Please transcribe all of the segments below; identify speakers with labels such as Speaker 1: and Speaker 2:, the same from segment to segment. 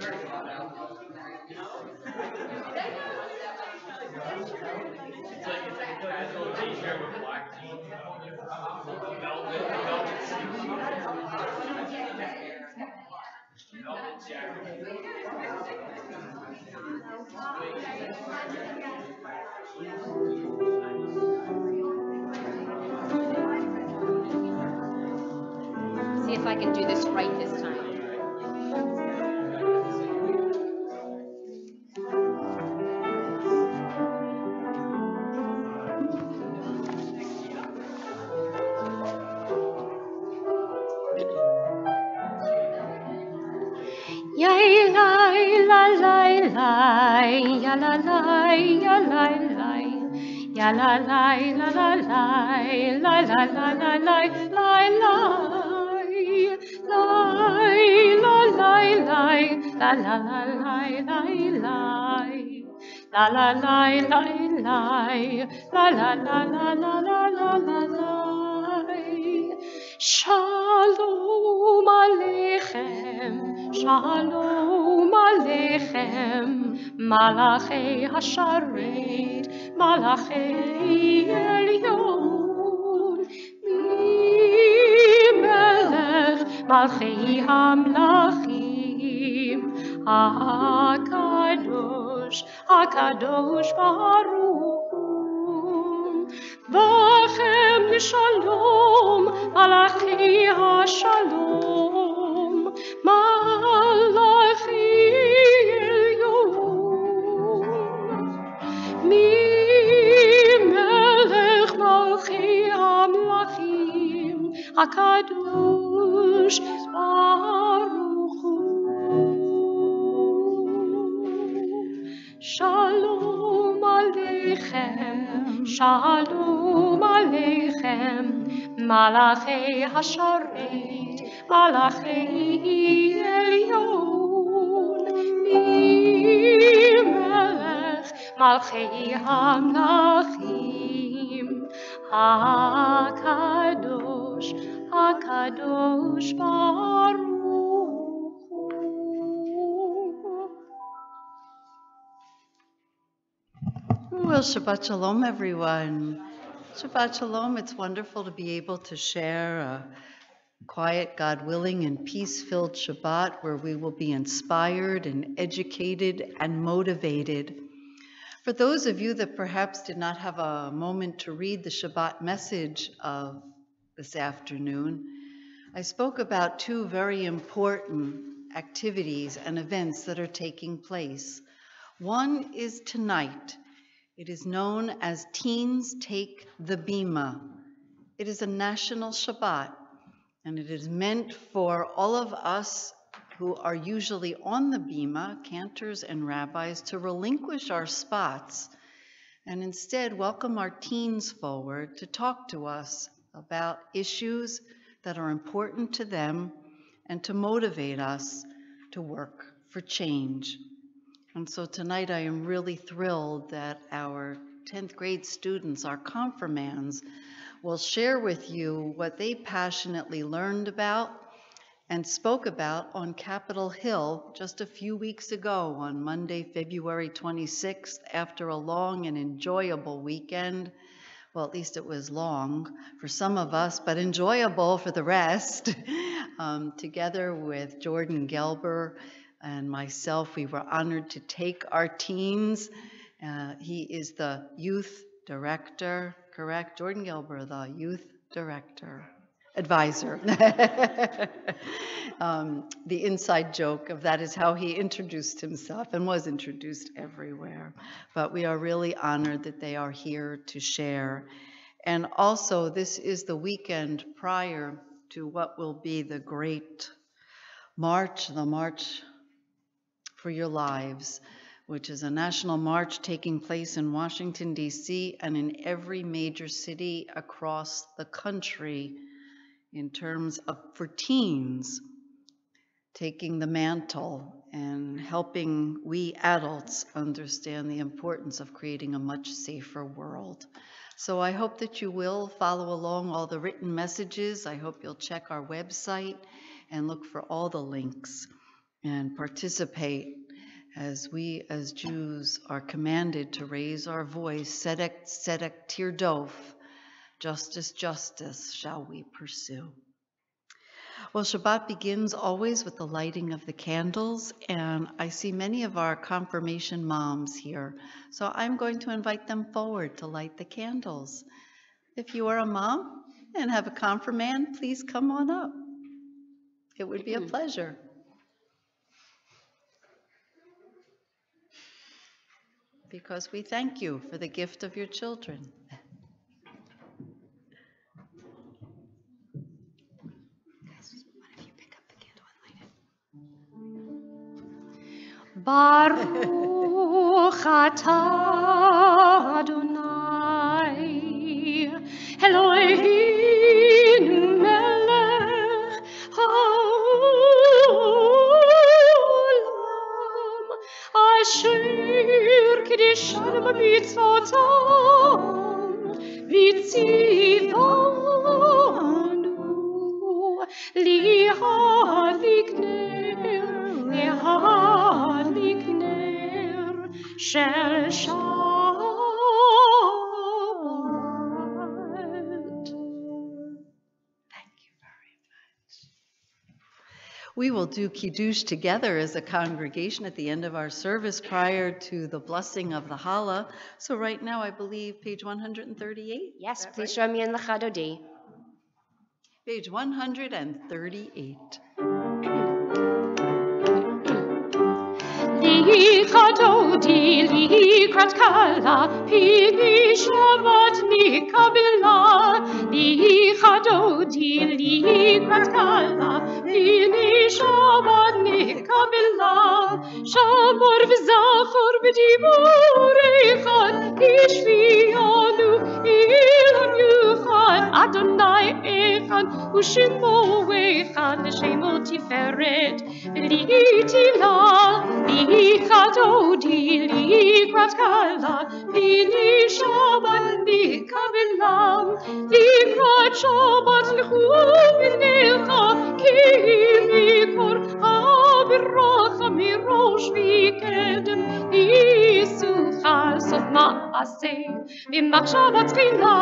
Speaker 1: See if I can do this right this time. Yay, lie, la, lie, lie, ya, la, lie, ya, lie, lie, ya, la, lie, la, la, lie, la, la, la, la, lie, lie, lie, lie, la, lie, lie, la, la, la, lie, lie, lie, la, la, lie, lie, lie, la, la, la, la, la, la, la, la, lie. Shalom Aleichem, Shalom Aleichem, Malachei Hasharet, Malachei Elyon, Melech Malchei Hamlachim, HaKadosh, HaKadosh Baruch Hu. Vachem Shalom, Malachi HaShalom, Malachi Elyon, Mi Melech Malchi HaMlachim, HaKadosh Baruch Hu. Shalom Aleichem, Shalom Aleichem, Malachei Hasharet, Malachei Elyon, Melech Malchei Hamlachim, HaKadosh, HaKadosh Baruch Hu.
Speaker 2: Well, Shabbat Shalom, everyone. Shabbat Shalom. It's wonderful to be able to share a quiet, God willing, and peace-filled Shabbat where we will be inspired and educated and motivated. For those of you that perhaps did not have a moment to read the Shabbat message of this afternoon, I spoke about two very important activities and events that are taking place. One is tonight. It is known as Teens Take the Bima. It is a national Shabbat, and it is meant for all of us who are usually on the Bima, cantors and rabbis, to relinquish our spots and instead welcome our teens forward to talk to us about issues that are important to them and to motivate us to work for change. And so tonight I am really thrilled that our 10th grade students, our confirmands, will share with you what they passionately learned about and spoke about on Capitol Hill just a few weeks ago on Monday, February 26th, after a long and enjoyable weekend. Well, at least it was long for some of us, but enjoyable for the rest. Together with Jordan Gelber and myself, we were honored to take our teens. He is the youth director, correct? Jordan Gelber, the youth director, advisor. The inside joke of that is how he introduced himself and was introduced everywhere. But we are really honored that they are here to share. And also, this is the weekend prior to what will be the great march, the March for Your Lives, which is a national march taking place in Washington, D.C., and in every major city across the country in terms of, for teens, taking the mantle and helping we adults understand the importance of creating a much safer world. So I hope that you will follow along all the written messages. I hope you'll check our website and look for all the links. and participate as we as Jews are commanded to raise our voice, Tzedek, Tzedek, Tirdof, justice, justice shall we pursue. Well, Shabbat begins always with the lighting of the candles, and I see many of our confirmation moms here, so I'm going to invite them forward to light the candles. If you are a mom and have a confirmand, please come on up. It would be a pleasure. Because we thank you for the gift of your children.
Speaker 1: Baruch atah Adonai Eloheinu melech haolam asher kiddushanu b'mitzvotav v'tzivanu lihadlik ner shel Shabbat.
Speaker 2: Thank you very much. We will do Kiddush together as a congregation at the end of our service prior to the blessing of the Challah. So right now, I believe page 138.
Speaker 1: Yes, please join me in L'Chadodi.
Speaker 2: Page 138.
Speaker 1: L'Chadodi, l'Ikrat Kala, Pini Shabbat Kabbalat. L'Chadodi, l'Ikrat Kala, Pini Shabbat Kabbalat. Shamor v'zachor b'dibur echad, Ishvianu ilon yuchad, Adonai echad, U'shemo echad, L'shemo tiferet, V'li'tila, L'Chadodi, l'Ikrat Kala, Pini Shabbat Kabbalat. L'Ikrat Shabbat l'chu v'necha, Ki mikor ha'biracha mirosh v'kedem, Yisucha sof ma'aseh v'machshavat tchila.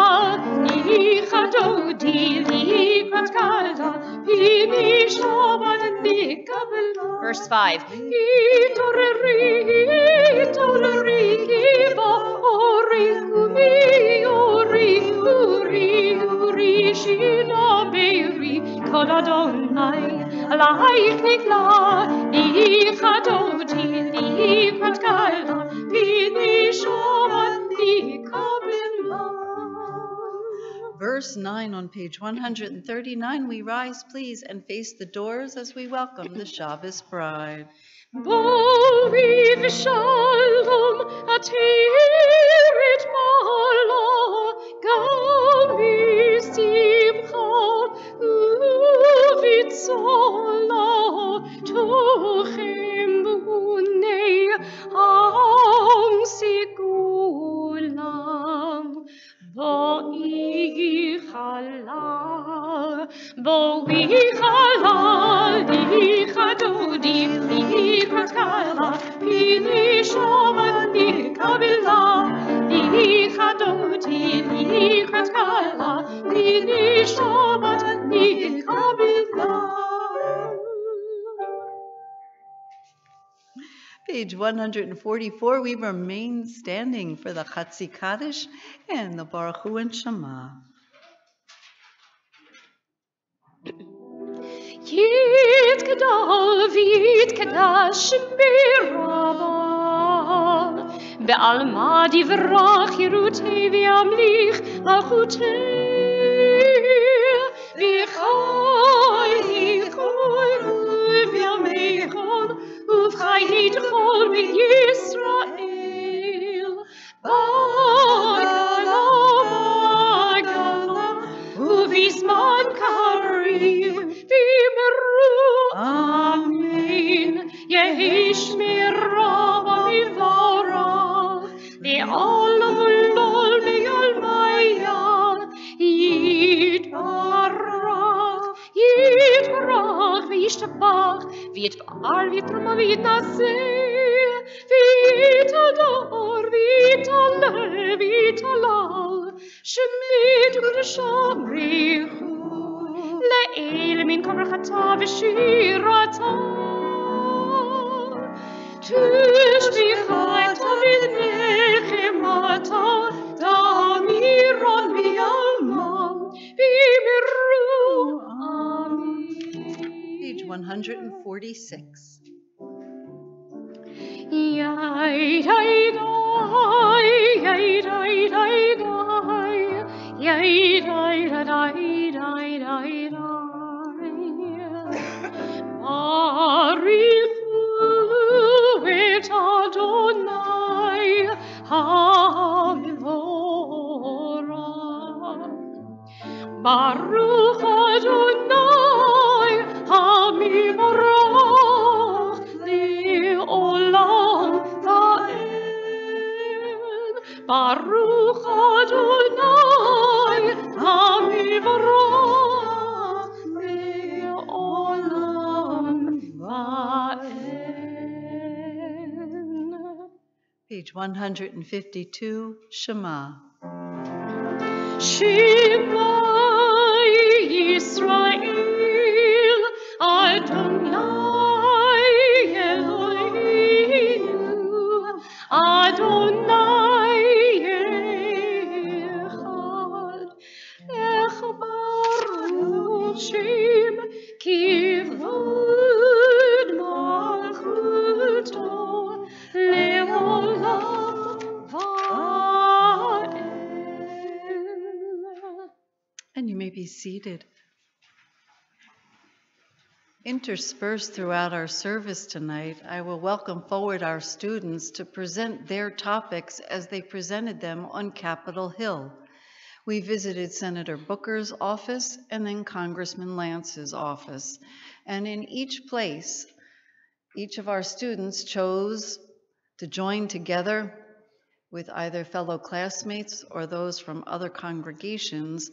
Speaker 1: L'Chadodi, l'Ikrat Kala, Pini Shabbat Kabbalat. Verse 5. Itoreri kiva ori kumi ori shila beiri kol Adonai alayich nikla. L'Chadodi, l'Ikrat Kala, Pini Shabbat Kabbalat.
Speaker 2: Verse 9 on page 139, we rise, please, and face the doors as we welcome the Shabbos bride.
Speaker 1: Bori v'shalom atirit mala, Gami simcha uvitzola, Tochem b'nei am sigulam. Bo'ichala, L'Chadodi, l'Ikrat Kala, Pini Shabbat Kabbalat. L'Chadodi, l'Ikrat Kala, Pini Shabbat Kabbalat.
Speaker 2: Page 144, we remain standing for the Chatzi Kaddish and the Baruch Hu and Shema.
Speaker 1: Yitkadal v'yitkadash b'rava, Be'alma divrach yirutei v'yamlich lachutei, V'chai v'yamechol, Uv'chai hidchol b'Yisrael. Bagala, Uv'izman karim, V'meru, Amen. Yehishmira v'mivorach, Ve'olam ulol ve'yolmaya, Yitbarach, Yitbarach, V'yishtabach, ויתפעל ויתרומם ויתנשא, ויתהדר ויתהלל ויתהלל, שמית וקדושה בריחו, לאל מן כל ברכתה ושירתה. תשביחתה ונחמתה, תמירון ביעלמם, במהרו אמן.
Speaker 2: Page 146.
Speaker 1: Yai dai dai, yai dai dai dai, yai dai dai dai dai dai. Baruchu et Adonai HaMevorach. Baruch Adonai HaMevorach le'olam va'ed. Baruch Adonai HaMevorach le'olam va'ed.
Speaker 2: Page 152, Shema.
Speaker 1: Shema Yisrael, Adonai Eloheinu, Adonai Echad. Baruch Shem Kivod Malchuto Le'olam Va'ed.
Speaker 2: And you may be seated. Interspersed throughout our service tonight, I will welcome forward our students to present their topics as they presented them on Capitol Hill. We visited Senator Booker's office and then Congressman Lance's office. And in each place, each of our students chose to join together with either fellow classmates or those from other congregations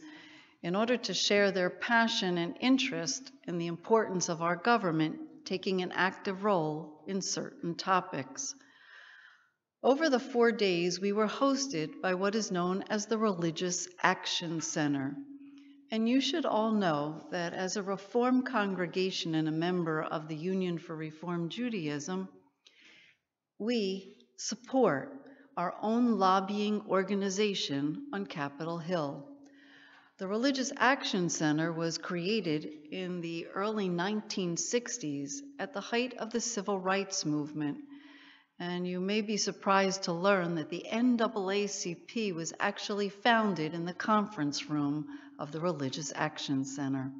Speaker 2: in order to share their passion and interest in the importance of our government taking an active role in certain topics. Over the 4 days, we were hosted by what is known as the Religious Action Center. And you should all know that as a Reform congregation and a member of the Union for Reform Judaism, we support our own lobbying organization on Capitol Hill. The Religious Action Center was created in the early 1960s at the height of the Civil Rights Movement. And you may be surprised to learn that the NAACP was actually founded in the conference room of the Religious Action Center.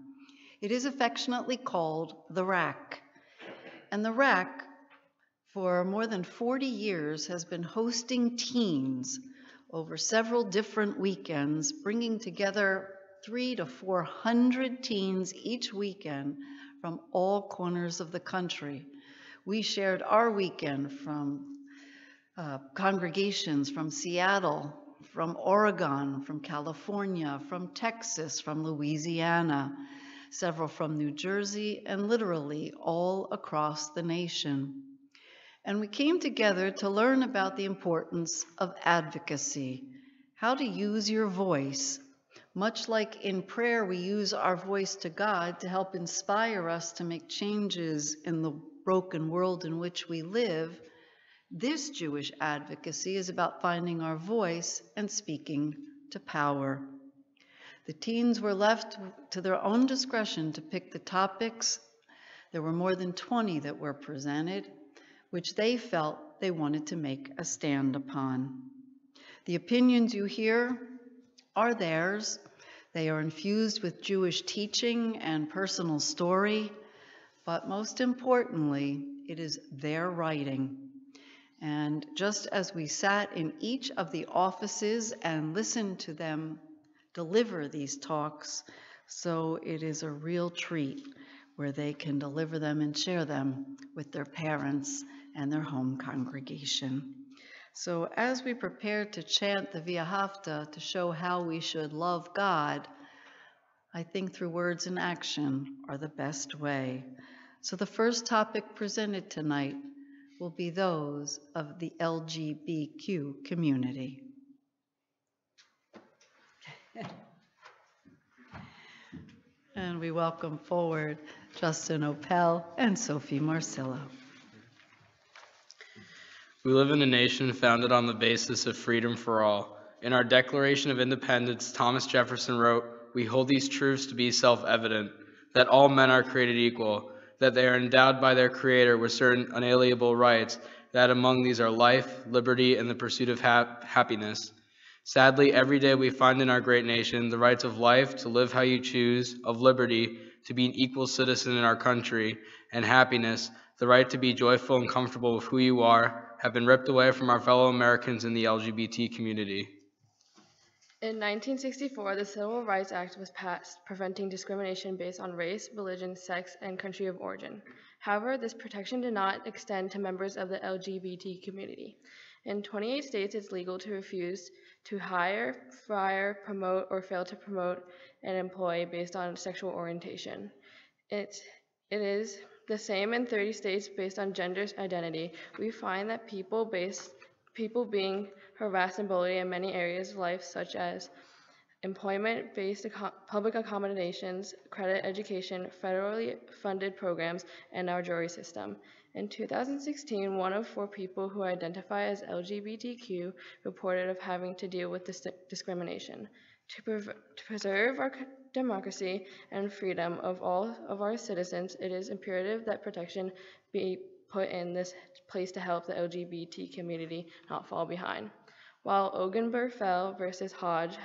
Speaker 2: It is affectionately called the RAC. And the RAC, for more than 40 years, has been hosting teens over several different weekends, bringing together 300 to 400 teens each weekend from all corners of the country. We shared our weekend from congregations from Seattle, from Oregon, from California, from Texas, from Louisiana, several from New Jersey, and literally all across the nation. And we came together to learn about the importance of advocacy, how to use your voice. Much like in prayer, we use our voice to God to help inspire us to make changes in the broken world in which we live. This Jewish advocacy is about finding our voice and speaking to power. The teens were left to their own discretion to pick the topics. There were more than 20 that were presented, which they felt they wanted to make a stand upon. The opinions you hear are theirs. They are infused with Jewish teaching and personal story, but most importantly, it is their writing. And just as we sat in each of the offices and listened to them deliver these talks, so it is a real treat where they can deliver them and share them with their parents and their home congregation. So as we prepare to chant the V'ahavta to show how we should love God, I think through words and action are the best way. So the first topic presented tonight will be those of the LGBTQ community. And we welcome forward Justin Opel and Sophie Marcillo.
Speaker 3: We live in a nation founded on the basis of freedom for all. In our Declaration of Independence, Thomas Jefferson wrote, "We hold these truths to be self-evident, that all men are created equal, that they are endowed by their Creator with certain unalienable rights, that among these are life, liberty, and the pursuit of happiness." Sadly, every day we find in our great nation the rights of life, to live how you choose, of liberty, to be an equal citizen in our country, and happiness, the right to be joyful and comfortable with who you are, have been ripped away from our fellow Americans in the LGBT community.
Speaker 4: In 1964, the Civil Rights Act was passed, preventing discrimination based on race, religion, sex, and country of origin. However, this protection did not extend to members of the LGBT community. In 28 states, it's legal to refuse to hire, fire, promote, or fail to promote an employee based on sexual orientation. It is the same in 30 states based on gender identity. We find that people being harassed and bullied in many areas of life, such as employment-based public accommodations, credit education, federally funded programs, and our jury system. In 2016, 1 of 4 people who identify as LGBTQ reported of having to deal with discrimination. To preserve our democracy and freedom of all of our citizens, it is imperative that protection be put in this place to help the LGBT community not fall behind. While Ogenberg-Fell versus Hodge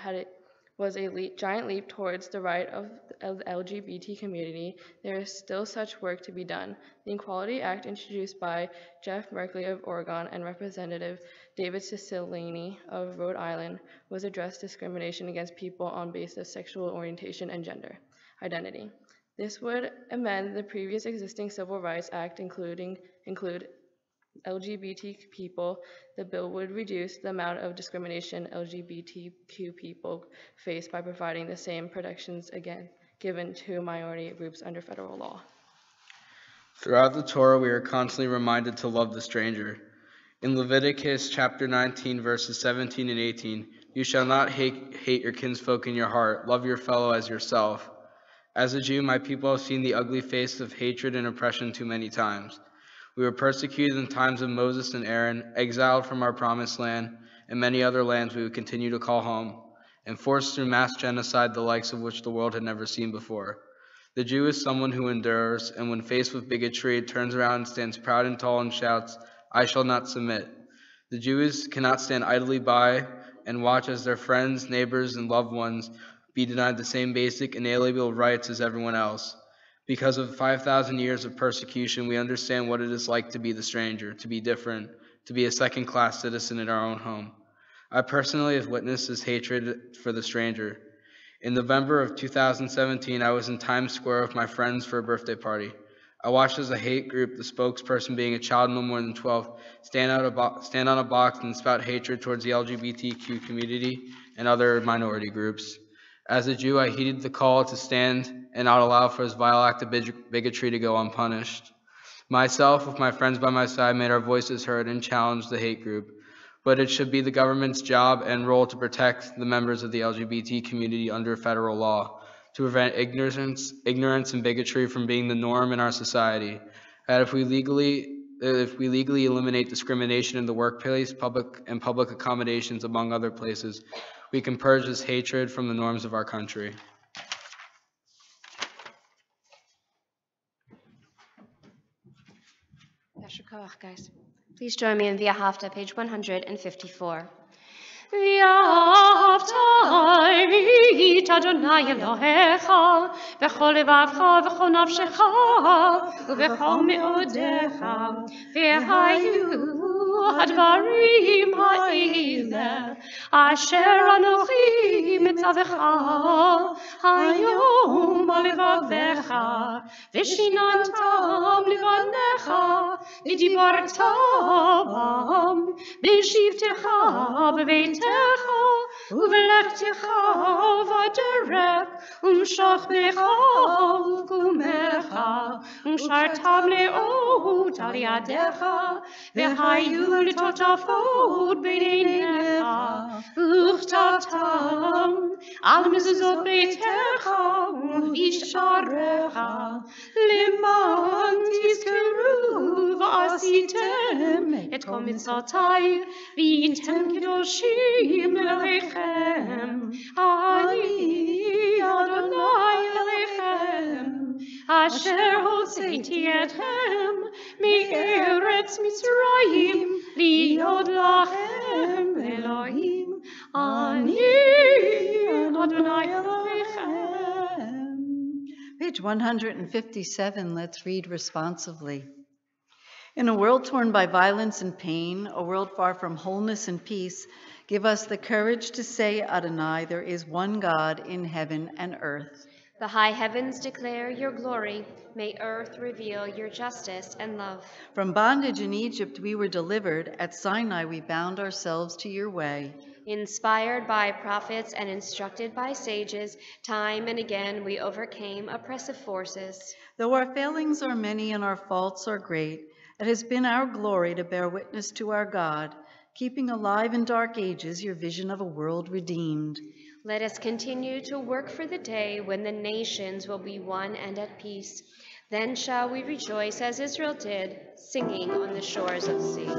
Speaker 4: was a giant leap towards the right of the LGBT community, there is still such work to be done. The Equality Act, introduced by Jeff Merkley of Oregon and Representative David Cicilline of Rhode Island, was addressed discrimination against people on basis of sexual orientation and gender identity. This would amend the previous existing Civil Rights Act, include LGBT people. The bill would reduce the amount of discrimination LGBTQ people face by providing the same protections given to minority groups under federal law.
Speaker 3: Throughout the Torah, we are constantly reminded to love the stranger. In Leviticus chapter 19, verses 17 and 18, "You shall not hate your kinsfolk in your heart. Love your fellow as yourself." As a Jew, my people have seen the ugly face of hatred and oppression too many times. We were persecuted in times of Moses and Aaron, exiled from our promised land, and many other lands we would continue to call home, and forced through mass genocide the likes of which the world had never seen before. The Jew is someone who endures, and when faced with bigotry, turns around and stands proud and tall and shouts, "I shall not submit." The Jews cannot stand idly by and watch as their friends, neighbors, and loved ones be denied the same basic inalienable rights as everyone else. Because of 5,000 years of persecution, we understand what it is like to be the stranger, to be different, to be a second-class citizen in our own home. I personally have witnessed this hatred for the stranger. In November of 2017, I was in Times Square with my friends for a birthday party. I watched as a hate group, the spokesperson being a child no more than 12, stand on a box and spout hatred towards the LGBTQ community and other minority groups. As a Jew, I heeded the call to stand and not allow for his vile act of bigotry to go unpunished. Myself, with my friends by my side, made our voices heard and challenged the hate group. But it should be the government's job and role to protect the members of the LGBT community under federal law, to prevent ignorance and bigotry from being the norm in our society. And if we legally eliminate discrimination in the workplace, public accommodations, among other places, we can purge this hatred from the norms of our country.
Speaker 1: Guys, please join me in Via Hafta, page 154.
Speaker 5: ואהבת את אדוני אלוהיך בכל לבבך ובכל נפשך ובכל מאודיך והיו הדברים האלה אשר אנוכי מצווך היום בלבביך ושיננתם לבניך ודיברת בם בשבתך בביתך ובלכתך ובדרך, ומשכבך ובקומך, ושרתם לאות על ידיך, והיו לטוטפות בין עיניך, וכתבתם על מזוזות ביתך ובשעריך, למען תזכרו ועשיתם את כל מצוותיי, והייתם קדושים אלוהיכם. אני אדוני אלוהיכם, אשר הוצאתי אתכם מארץ מצרים, להיות לכם אלוהים. אני אדוני אלוהיכם.
Speaker 2: Page 157, let's read responsively. In a world torn by violence and pain, a world far from wholeness and peace, give us the courage to say, Adonai, there is one God in heaven and earth.
Speaker 1: The high heavens declare your glory. May earth reveal your justice and love.
Speaker 2: From bondage in Egypt we were delivered. At Sinai we bound ourselves to your way.
Speaker 1: Inspired by prophets and instructed by sages, time and again we overcame oppressive forces.
Speaker 2: Though our failings are many and our faults are great, it has been our glory to bear witness to our God, keeping alive in dark ages your vision of a world redeemed.
Speaker 1: Let us continue to work for the day when the nations will be one and at peace. Then shall we rejoice as Israel did, singing on the shores of the sea.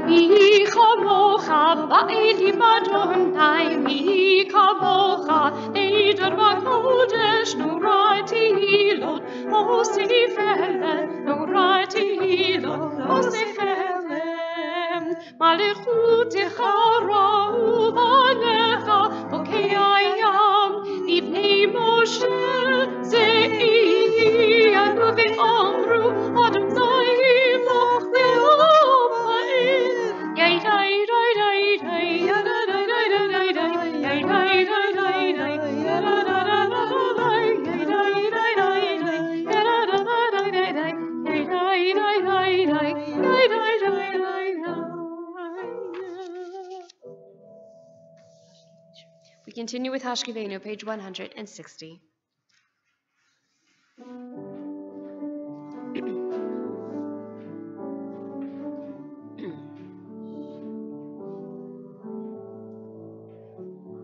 Speaker 5: מי כמוך באלים אדוני, מי כמוך נדר בקודש, נורא תהילות, אוסיף אליהם, נורא תהילות, אוסיף אליהם. מלכותך ראו בניך, בוקע ים, לבני משה זעינו ואמרו, אדוני מוך
Speaker 1: We continue with Hashkivenu, page 160.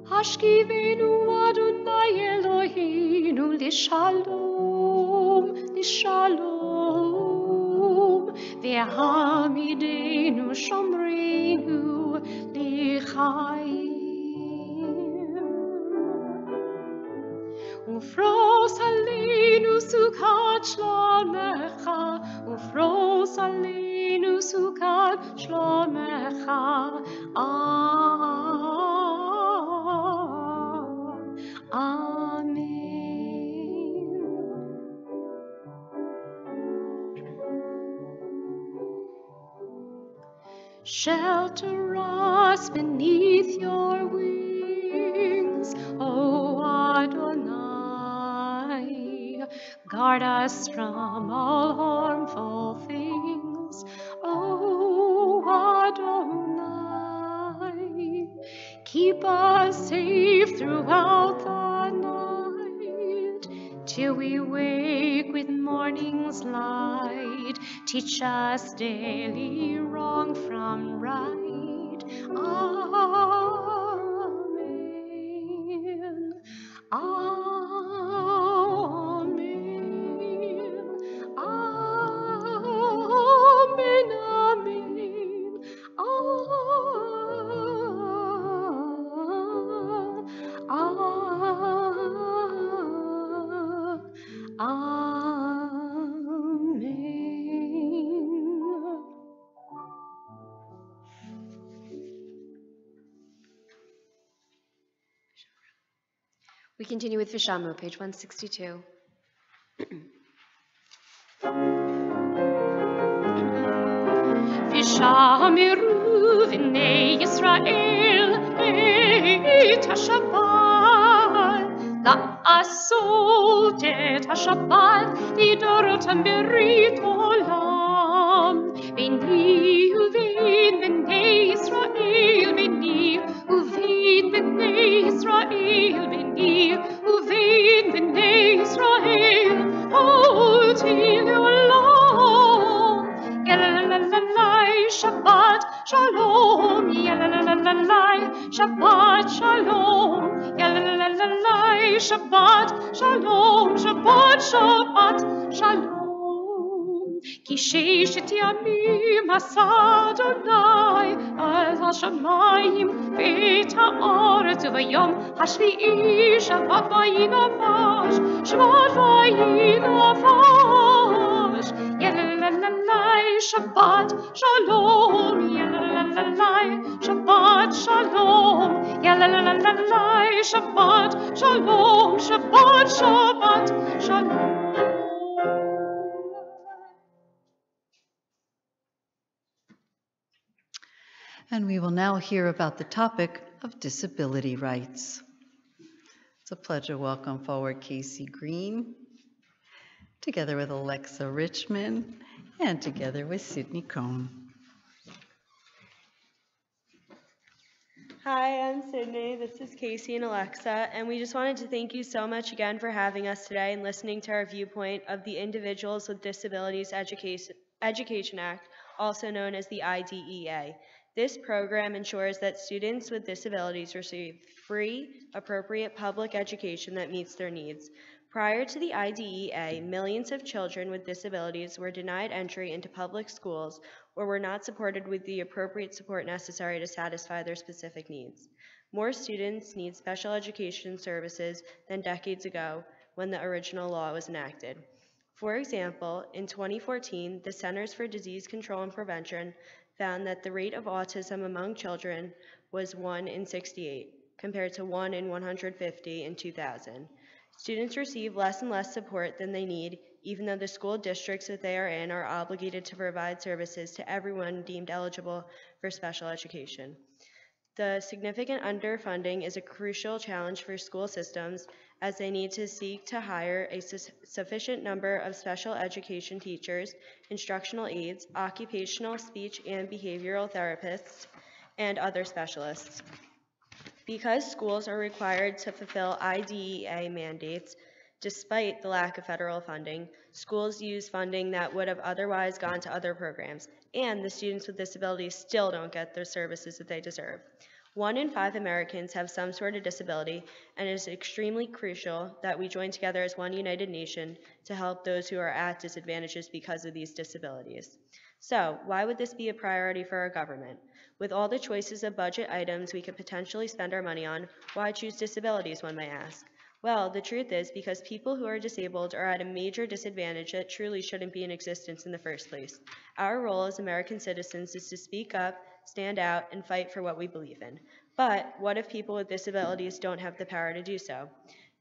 Speaker 5: Hashkivenu Adonai Eloheinu l'shalom, l'shalom, ve'hamidenu shomreinu l'chaim. Ufros aleinu sukat shlomecha, ufros aleinu sukat shlomecha. Amen. Shelter us beneath your wings, O Adonai. Guard us from all harmful things, O Adonai. Keep us safe throughout the night, till we wake with morning's light. Teach us daily wrong from right. Amen. Amen. Amen. Amen.
Speaker 1: We continue with Vishamu, page 162.
Speaker 5: V'shamiru v'nei Yisrael et ha-Shabbat, la'asot et ha-Shabbat, lidorotam berit olam, v'ni uvein v'nei Shabbat Shalom, Shabbat Shalom, Shabbat Shalom. כי ששת ימים עשה אדוני את השמיים ואת הארץ, וביום השביעי שבת וינפש, שבת וינפש. יללללי שבת שלום, יללללי שבת שלום, יללללי שבת שלום, שבת שלום.
Speaker 2: And we will now hear about the topic of disability rights. It's a pleasure to welcome forward Casey Green, together with Alexa Richmond, and together with Sydney Cohn.
Speaker 6: Hi, I'm Sydney. This is Casey and Alexa, and we just wanted to thank you so much again for having us today and listening to our viewpoint of the Individuals with Disabilities Education Act, also known as the IDEA. This program ensures that students with disabilities receive free, appropriate public education that meets their needs. Prior to the IDEA, millions of children with disabilities were denied entry into public schools or were not supported with the appropriate support necessary to satisfy their specific needs. More students need special education services than decades ago when the original law was enacted. For example, in 2014, the Centers for Disease Control and Prevention found that the rate of autism among children was 1 in 68, compared to 1 in 150 in 2000. Students receive less and less support than they need, even though the school districts that they are in are obligated to provide services to everyone deemed eligible for special education. The significant underfunding is a crucial challenge for school systems, as they need to seek to hire a sufficient number of special education teachers, instructional aides, occupational, speech, and behavioral therapists, and other specialists. Because schools are required to fulfill IDEA mandates, despite the lack of federal funding, schools use funding that would have otherwise gone to other programs, and the students with disabilities still don't get the services that they deserve. 1 in 5 Americans have some sort of disability, and it is extremely crucial that we join together as one united nation to help those who are at disadvantages because of these disabilities. So, why would this be a priority for our government? With all the choices of budget items we could potentially spend our money on, why choose disabilities, one may ask? Well, the truth is because people who are disabled are at a major disadvantage that truly shouldn't be in existence in the first place. Our role as American citizens is to speak up, stand out, and fight for what we believe in. But what if people with disabilities don't have the power to do so?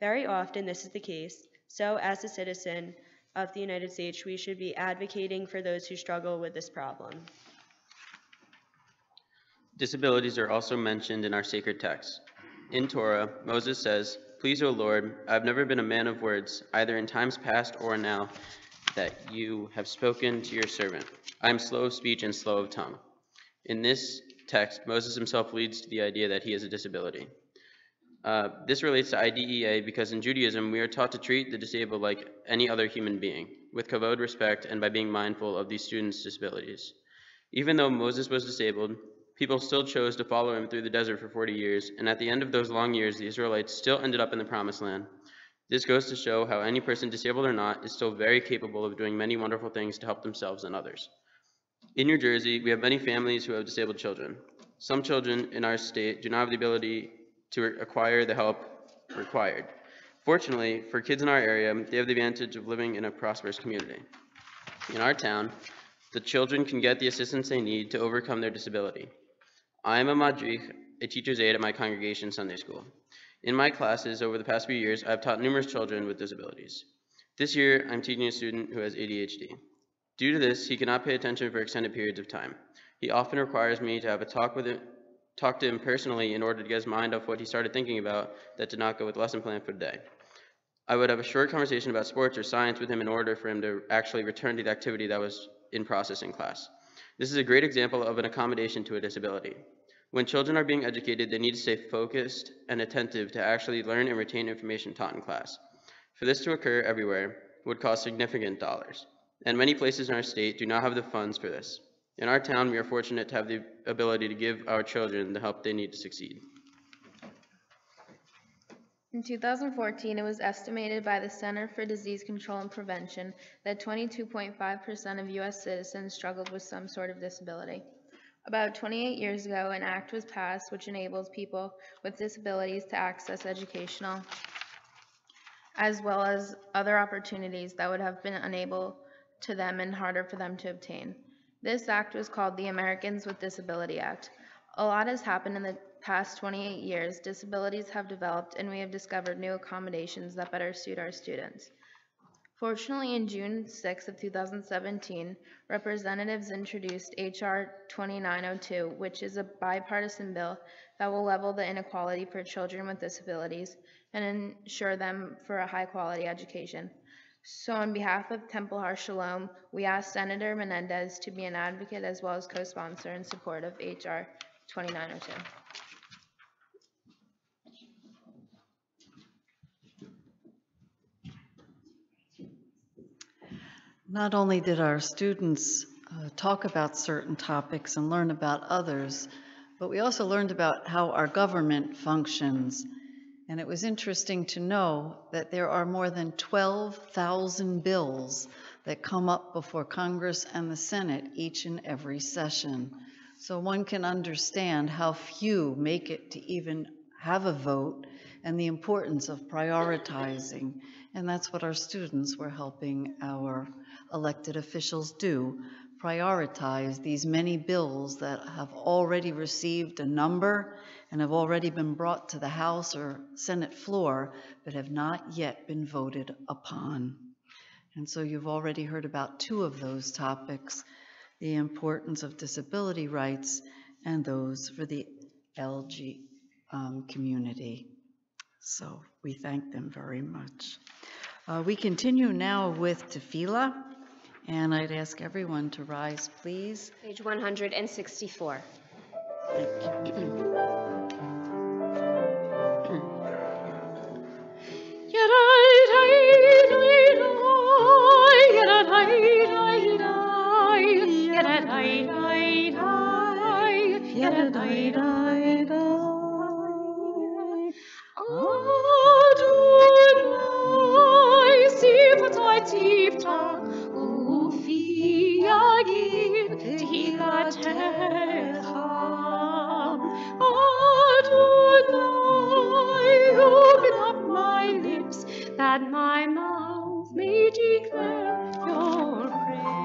Speaker 6: Very often this is the case, so as a citizen of the United States, we should be advocating for those who struggle with this problem.
Speaker 7: Disabilities are also mentioned in our sacred text. In Torah, Moses says, "Please, O Lord, I have never been a man of words, either in times past or now, that you have spoken to your servant. I am slow of speech and slow of tongue." In this text, Moses himself leads to the idea that he has a disability. This relates to IDEA because in Judaism, we are taught to treat the disabled like any other human being, with kavod, respect, and by being mindful of these students' disabilities. Even though Moses was disabled, people still chose to follow him through the desert for 40 years, and at the end of those long years, the Israelites still ended up in the Promised Land. This goes to show how any person, disabled or not, is still very capable of doing many wonderful things to help themselves and others. In New Jersey, we have many families who have disabled children. Some children in our state do not have the ability to acquire the help required. Fortunately, for kids in our area, they have the advantage of living in a prosperous community. In our town, the children can get the assistance they need to overcome their disability. I am a madrich, a teacher's aide at my congregation Sunday school. In my classes over the past few years, I have taught numerous children with disabilities. This year, I'm teaching a student who has ADHD. Due to this, he cannot pay attention for extended periods of time. He often requires me to have a talk to him personally in order to get his mind off what he started thinking about that did not go with the lesson plan for the day. I would have a short conversation about sports or science with him in order for him to actually return to the activity that was in process in class. This is a great example of an accommodation to a disability. When children are being educated, they need to stay focused and attentive to actually learn and retain information taught in class. For this to occur everywhere would cost significant dollars, and many places in our state do not have the funds for this. In our town, we are fortunate to have the ability to give our children the help they need to succeed.
Speaker 8: In 2014, it was estimated by the Center for Disease Control and Prevention that 22.5% of U.S. citizens struggled with some sort of disability. About 28 years ago, an act was passed which enables people with disabilities to access educational as well as other opportunities that would have been unable to them and harder for them to obtain. This act was called the Americans with Disability Act. A lot has happened in the past 28 years. Disabilities have developed, and we have discovered new accommodations that better suit our students. Fortunately, in June 6 of 2017, representatives introduced H.R. 2902, which is a bipartisan bill that will level the inequality for children with disabilities and ensure them for a high-quality education. So on behalf of Temple Har Shalom, we ask Senator Menendez to be an advocate as well as co-sponsor in support of H.R. 2902.
Speaker 2: Not only did our students talk about certain topics and learn about others, but we also learned about how our government functions. And it was interesting to know that there are more than 12,000 bills that come up before Congress and the Senate each and every session. So one can understand how few make it to even have a vote and the importance of prioritizing. And that's what our students were helping our elected officials do, prioritize these many bills that have already received a number and have already been brought to the House or Senate floor, but have not yet been voted upon. And so you've already heard about two of those topics, the importance of disability rights and those for the LG community. So we thank them very much. We continue now with Tefillah, and I'd ask everyone to rise, please.
Speaker 1: Page 164.
Speaker 2: Thank you.
Speaker 5: That my mouth may declare your praise.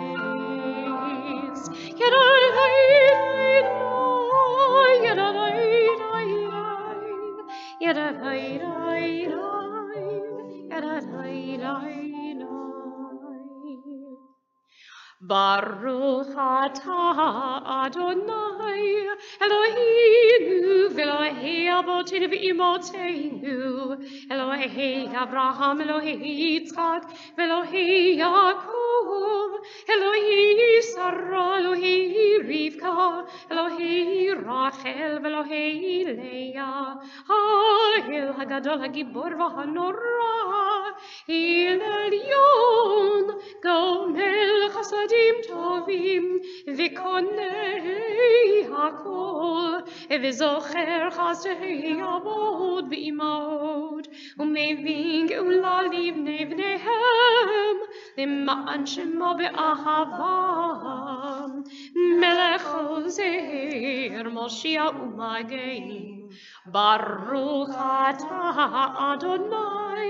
Speaker 5: Baruch atah Adonai Eloheinu v'Elohei avotenu v'imotenu Elohei Avraham Elohei Yitzchak v'Elohei Yaakov Elohei Sarah Elohei Rivka Elohei Rachel v'Elohei Leah Ha'el Hagadol Hagibor v'Hanora El Elyon Gomel Chasadim Tovim V'konei Hakol V'zocher Chasdei Avod V'imod U'meving Geula Livnei V'nehem L'ma'an Shemo V'ahava Melech Ozer Moshiach U'Magen Baruch atah Adonai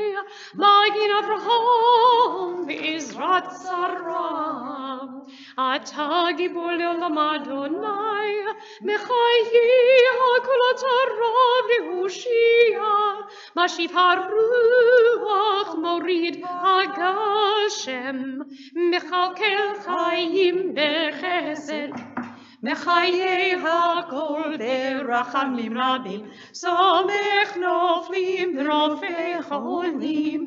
Speaker 5: Magin Avraham V'Izrat Sarah Atah Gibor Le'olam Adonai Mechayi HaKol HaTorah V'Hoshia Mashiv HaRuach Morid HaGashem Mechalkel Chayim B'Chesed Mechaye hakol berachamim rabim, somech noflim rofei cholim,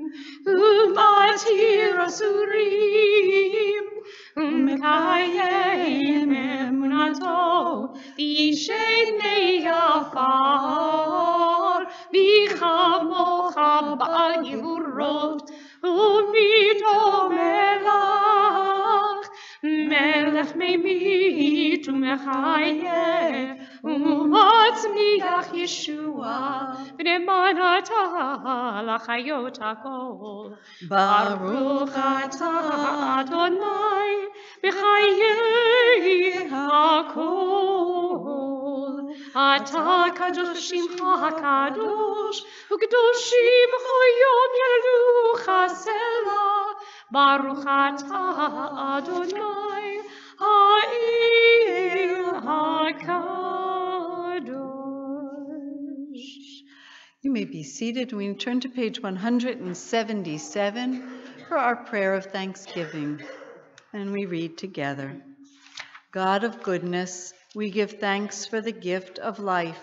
Speaker 5: umatir asurim, umekayem emunato, v'yishenei afar, v'chamocha ba'al gevurot, u'mito melach, melech meimit umechayeh, umatzmiach Yeshua, v'ne'eman atah lachayot hakol. Baruch atah Adonai, b'chayei hakol. Atah kadosh shimcha hakadosh, u'kedoshim choyom yalucha selah. Baruch atah Adonai, ha'el hakadosh.
Speaker 2: You may be seated. We turn to page 177 for our prayer of thanksgiving. And we read together. God of goodness, we give thanks for the gift of life,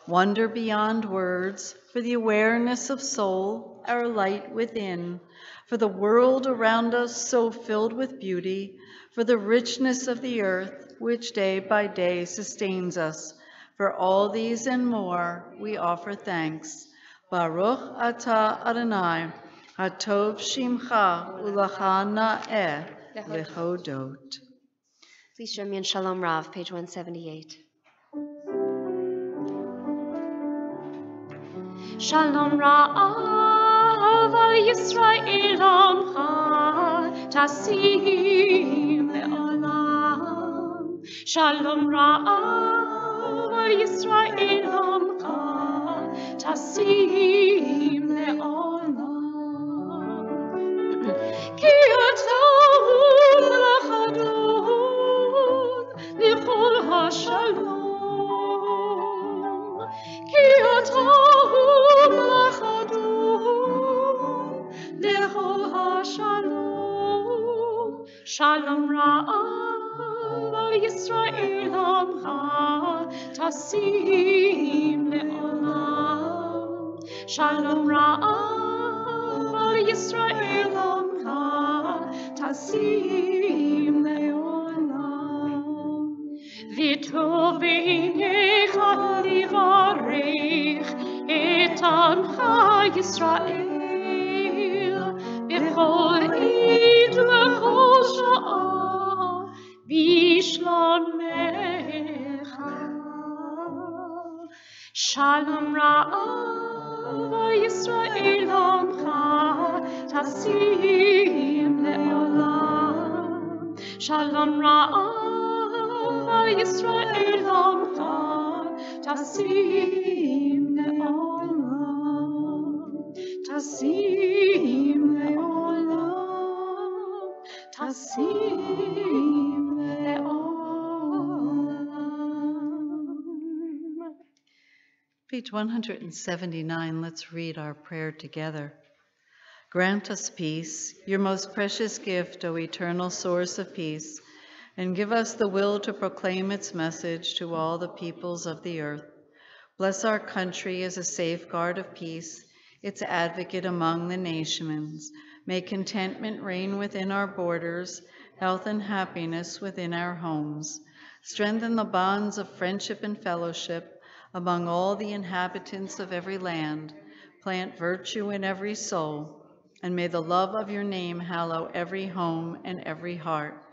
Speaker 2: wonder beyond words, for the awareness of soul, our light within, for the world around us so filled with beauty, for the richness of the earth, which day by day sustains us. For all these and more, we offer thanks. Baruch atah Adonai, hatov shimcha u'lecha na'eh lehodot.
Speaker 1: Please join me in Shalom Rav, page 178. Shalom Rav al Yisrael amcha tasim le'olam. Shalom Rav al Yisrael amcha tasim le'olam. Ki atah l'chadon l'chol ha'shalom. Ki atah l'chadon l'chol ha'shalom. Shalom Rav al Yisrael amcha tasim le'olam. Shalom Rav al Yisrael amcha tasim le'olam. V'tov beinecha livarech et amcha Yisrael b'chol id v'chol sha'ah b'shlomecha. Shalom Rav Yisrael amcha tasim le'olam. Shalom Rav Yisrael amcha tasim le'olam. Tasim le'olam. Tasim le'olam.
Speaker 2: Page 179, let's read our prayer together. Grant us peace, your most precious gift, O eternal source of peace, and give us the will to proclaim its message to all the peoples of the earth. Bless our country as a safeguard of peace, its advocate among the nations. May contentment reign within our borders, health and happiness within our homes. Strengthen the bonds of friendship and fellowship among all the inhabitants of every land. Plant virtue in every soul, and may the love of your name hallow every home and every heart.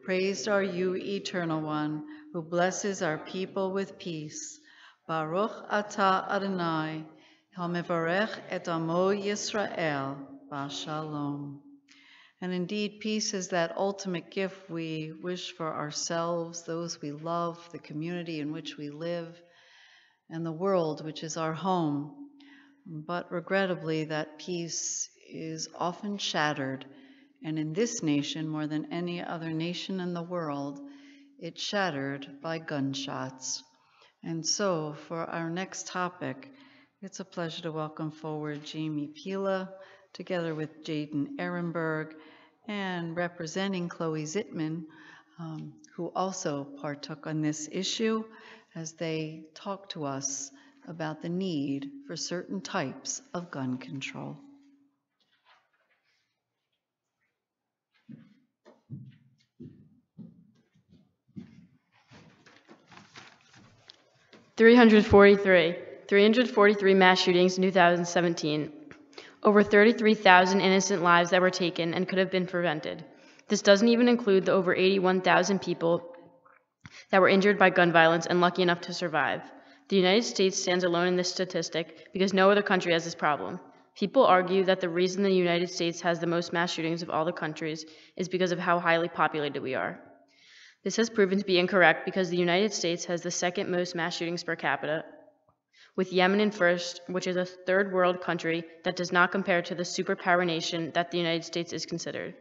Speaker 2: Praised are you, Eternal One, who blesses our people with peace. Baruch atah Adonai, hamevarech et amo Yisrael, b'shalom. And indeed, peace is that ultimate gift we wish for ourselves, those we love, the community in which we live, and the world, which is our home. But regrettably, that peace is often shattered, and in this nation, more than any other nation in the world, it's shattered by gunshots. And so, for our next topic, it's a pleasure to welcome forward Jamie Pila, together with Jaden Ehrenberg, and representing Chloe Zittman, who also partook on this issue, as they talk to us about the need for certain types of gun control.
Speaker 9: $343 mass shootings in 2017. Over 33,000 innocent lives that were taken and could have been prevented. This doesn't even include the over 81,000 people that were injured by gun violence and lucky enough to survive. The United States stands alone in this statistic because no other country has this problem. People argue that the reason the United States has the most mass shootings of all the countries is because of how highly populated we are. This has proven to be incorrect because the United States has the second most mass shootings per capita, with Yemen in first, which is a third world country that does not compare to the superpower nation that the United States is considered.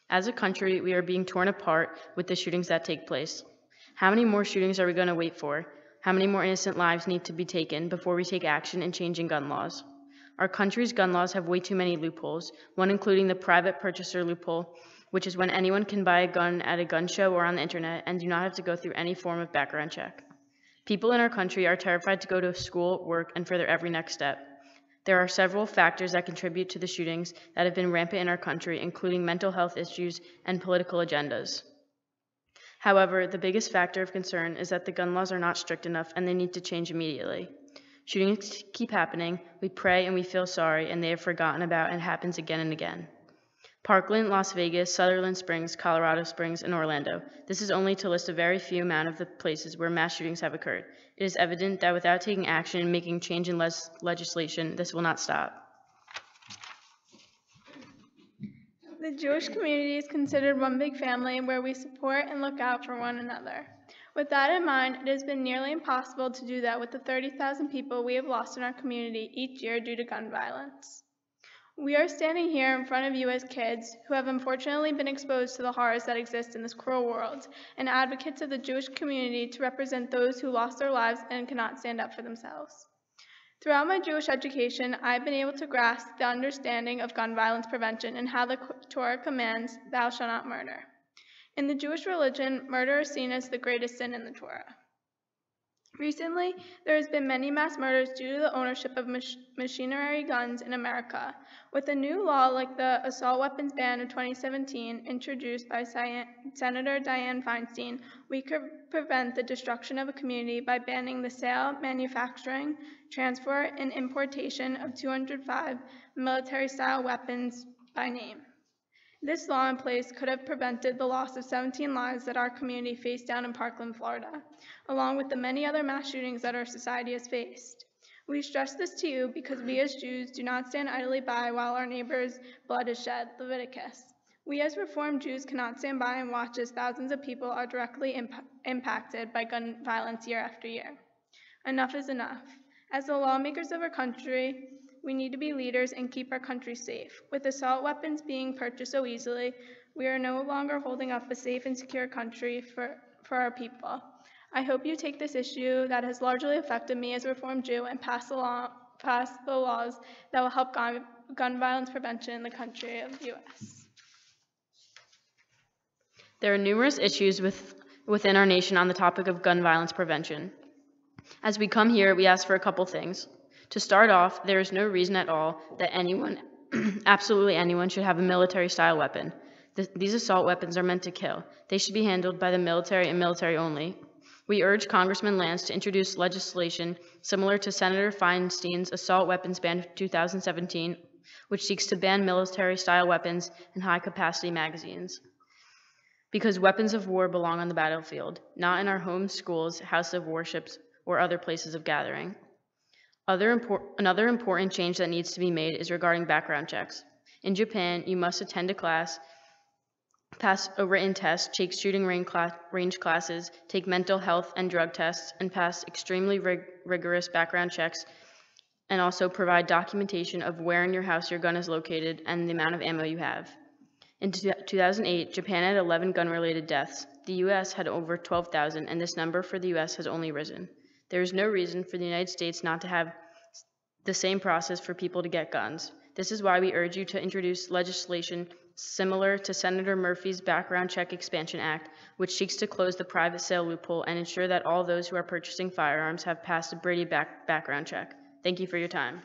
Speaker 9: As a country, we are being torn apart with the shootings that take place. How many more shootings are we going to wait for? How many more innocent lives need to be taken before we take action in changing gun laws? Our country's gun laws have way too many loopholes, one including the private purchaser loophole, which is when anyone can buy a gun at a gun show or on the internet and do not have to go through any form of background check. People in our country are terrified to go to school, work, and for their every next step. There are several factors that contribute to the shootings that have been rampant in our country, including mental health issues and political agendas. However, the biggest factor of concern is that the gun laws are not strict enough and they need to change immediately. Shootings keep happening, we pray and we feel sorry, and they are forgotten about and it happens again and again. Parkland, Las Vegas, Sutherland Springs, Colorado Springs, and Orlando. This is only to list a very few amount of the places where mass shootings have occurred. It is evident that without taking action and making change in legislation, this will not stop.
Speaker 10: The Jewish community is considered one big family where we support and look out for one another. With that in mind, it has been nearly impossible to do that with the 30,000 people we have lost in our community each year due to gun violence. We are standing here in front of you as kids who have unfortunately been exposed to the horrors that exist in this cruel world, and advocates of the Jewish community to represent those who lost their lives and cannot stand up for themselves. Throughout my Jewish education, I have been able to grasp the understanding of gun violence prevention and how the Torah commands, "Thou shalt not murder." In the Jewish religion, murder is seen as the greatest sin in the Torah. Recently, there has been many mass murders due to the ownership of machinery guns in America. With a new law like the assault weapons ban of 2017, introduced by Senator Dianne Feinstein, we could prevent the destruction of a community by banning the sale, manufacturing, transport, and importation of 205 military-style weapons by name. This law in place could have prevented the loss of 17 lives that our community faced down in Parkland, Florida, along with the many other mass shootings that our society has faced. We stress this to you because we as Jews do not stand idly by while our neighbor's blood is shed, Leviticus. We as Reformed Jews cannot stand by and watch as thousands of people are directly impacted by gun violence year after year. Enough is enough. As the lawmakers of our country, we need to be leaders and keep our country safe. With assault weapons being purchased so easily, we are no longer holding up a safe and secure country for our people. I hope you take this issue that has largely affected me as a Reformed Jew and pass the laws that will help gun violence prevention in the country of the U.S.
Speaker 9: There are numerous issues within our nation on the topic of gun violence prevention. As we come here, we ask for a couple things. To start off, there is no reason at all that anyone, absolutely anyone, should have a military-style weapon. These assault weapons are meant to kill. They should be handled by the military and military only. We urge Congressman Lance to introduce legislation similar to Senator Feinstein's assault weapons ban of 2017, which seeks to ban military-style weapons and high-capacity magazines. Because weapons of war belong on the battlefield, not in our homes, schools, houses of worships, or other places of gathering. Another important change that needs to be made is regarding background checks. In Japan, you must attend a class, pass a written test, take shooting range classes, take mental health and drug tests, and pass extremely rigorous background checks, and also provide documentation of where in your house your gun is located and the amount of ammo you have. In 2008, Japan had 11 gun-related deaths. The U.S. had over 12,000, and this number for the U.S. has only risen. There is no reason for the United States not to have the same process for people to get guns. This is why we urge you to introduce legislation similar to Senator Murphy's Background Check Expansion Act, which seeks to close the private sale loophole and ensure that all those who are purchasing firearms have passed a Brady background check. Thank you for your time.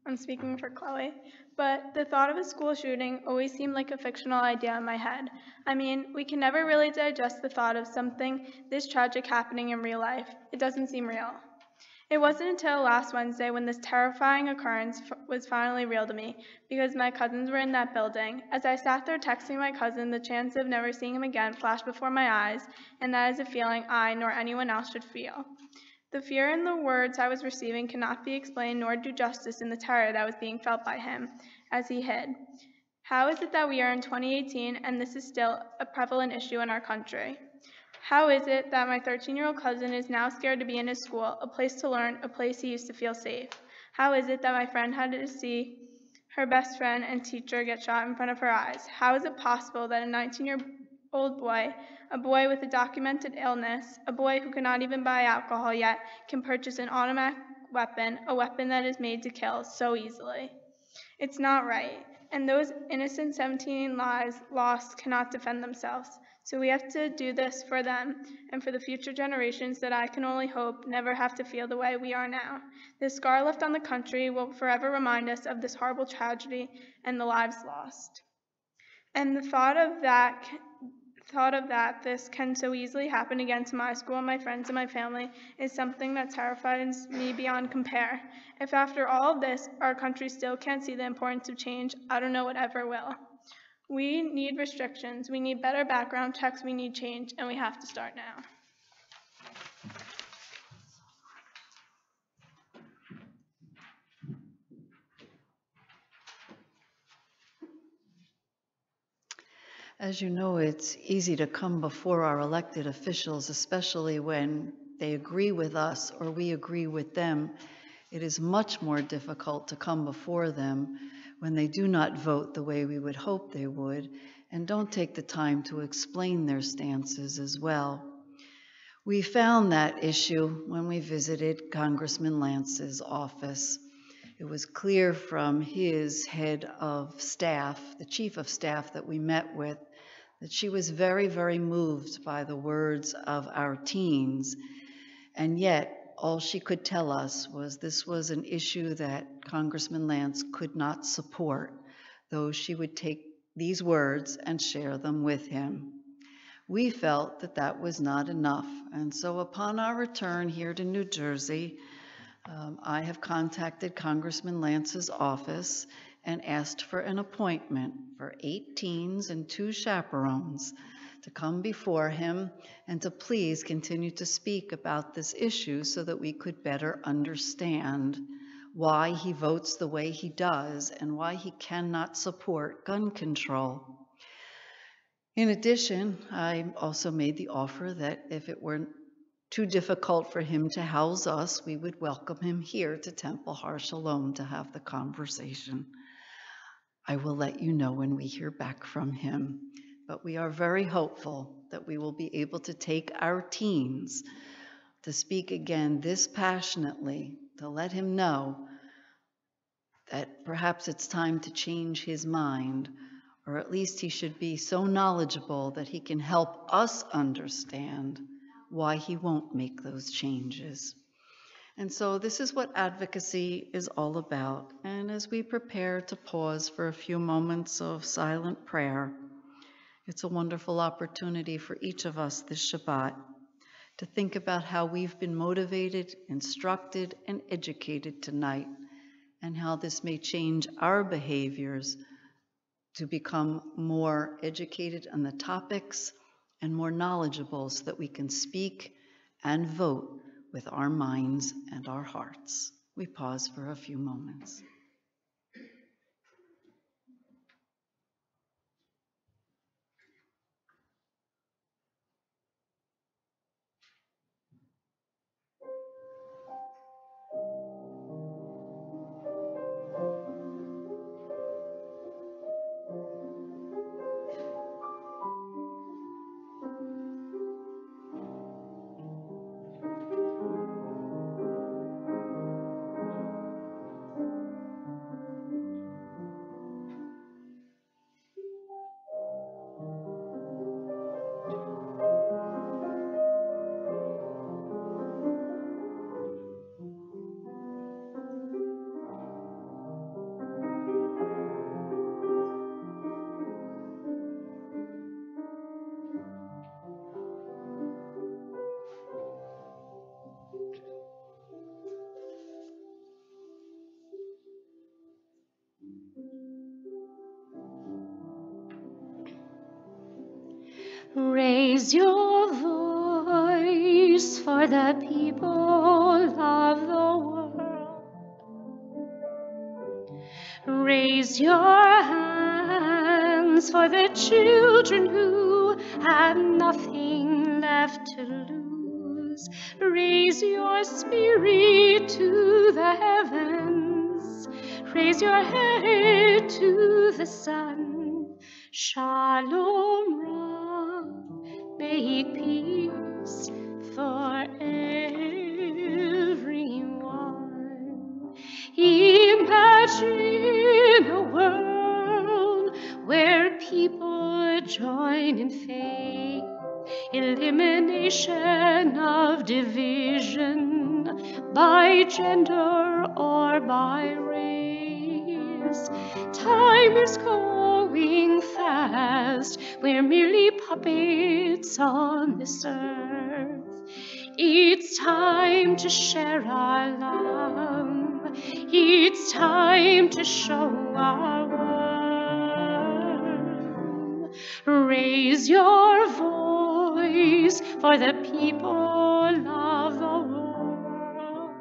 Speaker 10: I'm speaking for Chloe, but the thought of a school shooting always seemed like a fictional idea in my head. I mean, we can never really digest the thought of something this tragic happening in real life. It doesn't seem real. It wasn't until last Wednesday when this terrifying occurrence was finally real to me, because my cousins were in that building. As I sat there texting my cousin, the chance of never seeing him again flashed before my eyes, and that is a feeling I nor anyone else should feel. The fear in the words I was receiving cannot be explained nor do justice in the terror that was being felt by him as he hid. How is it that we are in 2018 and this is still a prevalent issue in our country? How is it that my 13-year-old cousin is now scared to be in his school, a place to learn, a place he used to feel safe? How is it that my friend had to see her best friend and teacher get shot in front of her eyes? How is it possible that a 19-year-old boy, a boy with a documented illness, a boy who cannot even buy alcohol yet, can purchase an automatic weapon, a weapon that is made to kill so easily? It's not right. And those innocent 17 lives lost cannot defend themselves. So we have to do this for them and for the future generations that I can only hope never have to feel the way we are now. This scar left on the country will forever remind us of this horrible tragedy and the lives lost. And the thought of that this can so easily happen again to my school and my friends and my family is something that terrifies me beyond compare. If after all of this, our country still can't see the importance of change, I don't know what ever will. We need restrictions, we need better background checks, we need change, and we have to start now.
Speaker 2: As you know, it's easy to come before our elected officials, especially when they agree with us or we agree with them. It is much more difficult to come before them when they do not vote the way we would hope they would and don't take the time to explain their stances as well. We found that issue when we visited Congressman Lance's office. It was clear from his head of staff, the chief of staff that we met with, that she was very, very moved by the words of our teens. And yet, all she could tell us was this was an issue that Congressman Lance could not support, though she would take these words and share them with him. We felt that that was not enough, and so upon our return here to New Jersey, I have contacted Congressman Lance's office and asked for an appointment for 8 teens and 2 chaperones to come before him and to please continue to speak about this issue so that we could better understand why he votes the way he does and why he cannot support gun control. In addition, I also made the offer that if it were too difficult for him to house us, we would welcome him here to Temple Har Shalom to have the conversation. I will let you know when we hear back from him, but we are very hopeful that we will be able to take our teens to speak again this passionately, to let him know that perhaps it's time to change his mind, or at least he should be so knowledgeable that he can help us understand why he won't make those changes. And so this is what advocacy is all about. And as we prepare to pause for a few moments of silent prayer, it's a wonderful opportunity for each of us this Shabbat to think about how we've been motivated, instructed, and educated tonight, and how this may change our behaviors to become more educated on the topics and more knowledgeable so that we can speak and vote with our minds and our hearts. We pause for a few moments.
Speaker 5: Raise your voice for the people of the world. Raise your hands for the children who have nothing left to lose. Raise your spirit to the heavens. Raise your head to the sun. Shalom Rav, make peace for everyone. Imagine a world where people join in faith, elimination of division by gender or by race. Time is going fast, we're merely puppets on this earth. It's time to share our love. It's time to show our worth. Raise your voice for the people of the world.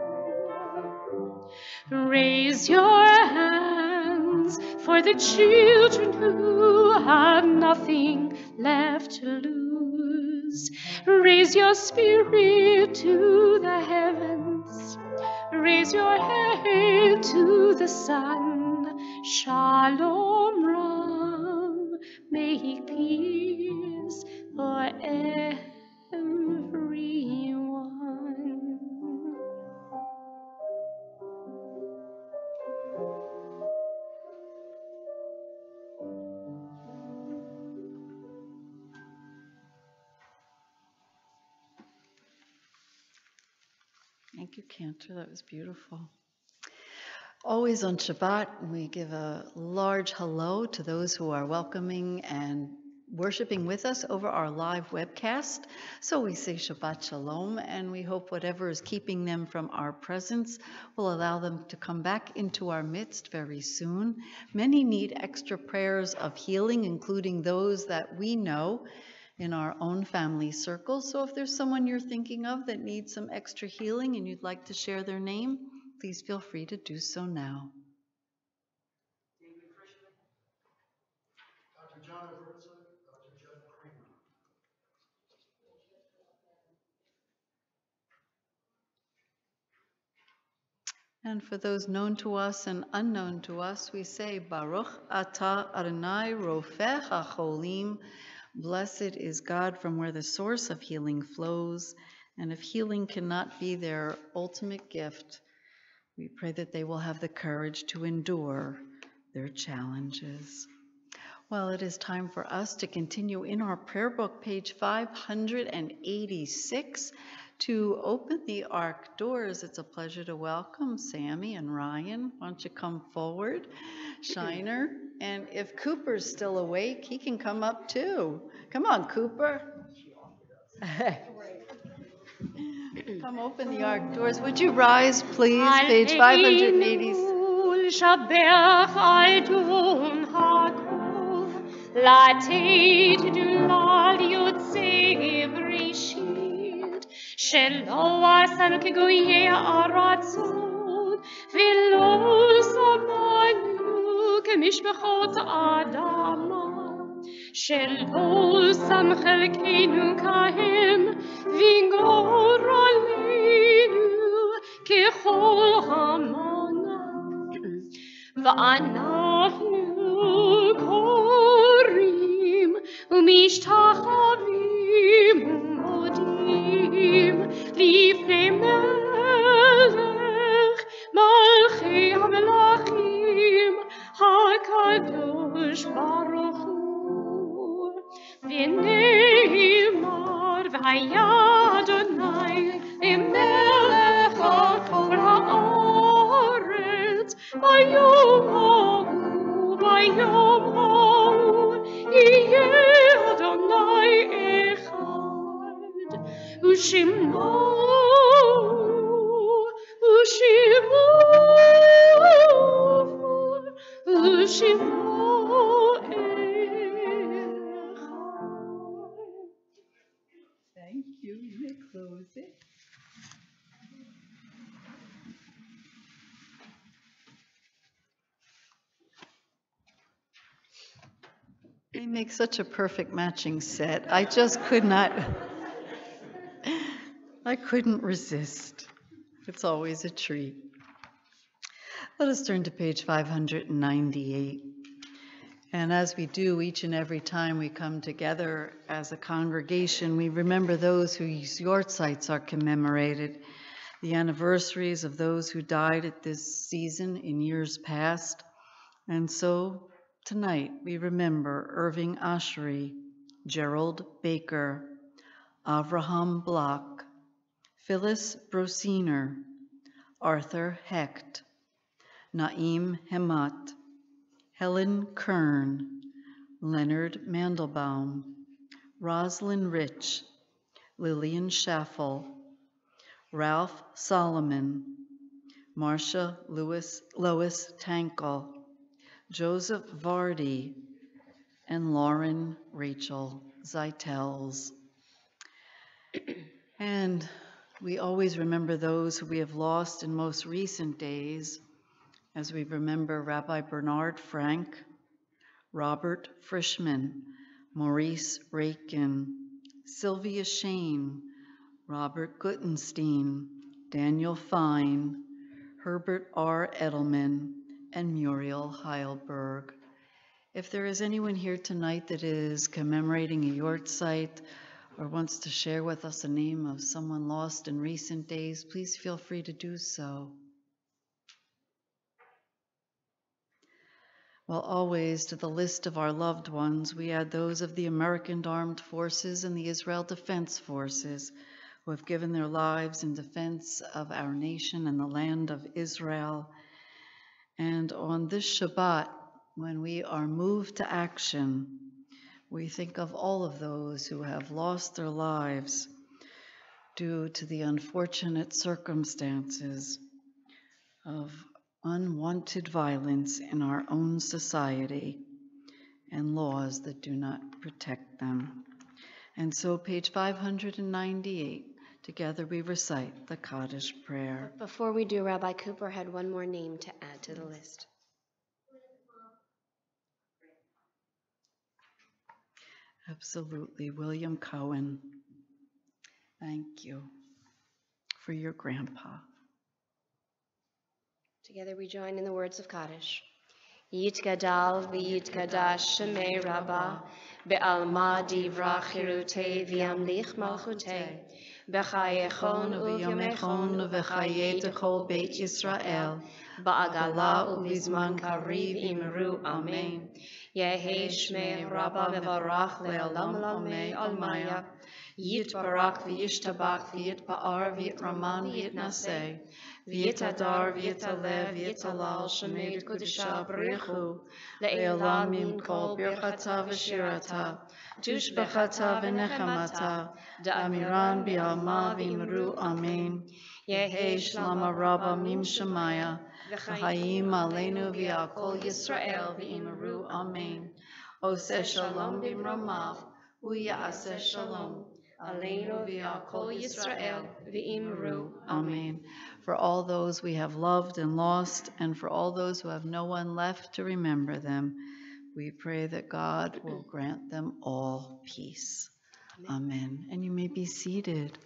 Speaker 5: Raise your hands for the children who have nothing left to lose. Raise your spirit to the heavens. Raise your head to the sun. Shalom Rav, make peace for everyone.
Speaker 2: Thank you, Cantor. That was beautiful. Always on Shabbat, we give a large hello to those who are welcoming and worshiping with us over our live webcast. So we say Shabbat Shalom, and we hope whatever is keeping them from our presence will allow them to come back into our midst very soon. Many need extra prayers of healing, including those that we know in our own family circle. So if there's someone you're thinking of that needs some extra healing and you'd like to share their name, please feel free to do so now.
Speaker 11: Dr. John Aversa, Dr. Jeff Kramer.
Speaker 2: And for those known to us and unknown to us, we say, Baruch atah Adonai rofech hacholim. Blessed is God from where the source of healing flows. And if healing cannot be their ultimate gift, we pray that they will have the courage to endure their challenges. Well, it is time for us to continue in our prayer book, page 586, to open the ark doors. It's a pleasure to welcome Sammy and Ryan. Why don't you come forward? Shiner. And if Cooper's still awake, he can come up too. Come on, Cooper. Come open the ark doors. Would you rise, please? Page 580.
Speaker 5: Shabbat Adon Hakol, Latet Dulal Yotzei Brishit, Shelo Asan Kegoye Aratzon, Velo Samanu Kemishbechot Adama, Shelo Sam Chelkeinu Kahem, Vingor Aleinu Kechol Hamana. ואנחנו קוראים ומשתחווים ומודים לפני מלך מלכי המלכים הקדוש ברוך הוא ונאמר והיה אדוני למלך על כל הארץ ביום ההוא יהיה אדוני אחד ושמו אחד.
Speaker 2: close it. They make such a perfect matching set. I just could not, I couldn't resist. It's always a treat. Let us turn to page 598. And as we do each and every time we come together as a congregation, we remember those whose yortzites are commemorated, the anniversaries of those who died at this season in years past. And so tonight we remember Irving Oshry, Gerald Baker, Avraham Block, Phyllis Brosiner, Arthur Hecht, Naim Hemat, Helen Kern, Leonard Mandelbaum, Roslyn Rich, Lillian Schaffel, Ralph Solomon, Marcia Lois Tankel, Joseph Vardy, and Lauren Rachel Zeitels. And we always remember those who we have lost in most recent days, as we remember Rabbi Bernard Frank, Robert Frischman, Maurice Rakin, Sylvia Shane, Robert Guttenstein, Daniel Fine, Herbert R. Edelman, and Muriel Heilberg. If there is anyone here tonight that is commemorating a yortzeit or wants to share with us a name of someone lost in recent days, please feel free to do so. Well, always to the list of our loved ones, we add those of the American Armed Forces and the Israel Defense Forces who have given their lives in defense of our nation and the land of Israel. And on this Shabbat, when we are moved to action, we think of all of those who have lost their lives due to the unfortunate circumstances of unwanted violence in our own society and laws that do not protect them. And so page 598, together we recite the Kaddish prayer.
Speaker 12: Before we do, Rabbi Cooper had one more name to add to the list.
Speaker 2: Absolutely, William Cohen. Thank you for your grandpa.
Speaker 12: Together we join in the words of Kaddish. Yitgadal v'yitgadash shemei Rabbah, be'alma divra chirutei v'yamlich malchutei, b'chayechon u'yamechon v'chayetechol Beit Yisrael, ba'agala u'bizman kariv imru amen. Yehi shmei Rabbah v'varach le'olam lamei almaya, yitbarak v'yishtabak v'yitba'ar v'yitraman v'yitnaseh, V'yitadar v'yitalev v'yitalal shemei kudisha b'richu le'elam min kol birchata v'shirata tushbechata v'nechamata da'amiran bi'alma v'imru amen. Yehi shlama rabba mim shemaya v'chayim aleinu v'al kol Yisrael v'imru amen. Oseh shalom b'mramav u'ya'aseh shalom aleinu v'al kol Yisrael v'imru amen. For all those we have loved and lost, and for all those who have no one left to remember them, we pray that God will grant them all peace. Amen. And you may be seated.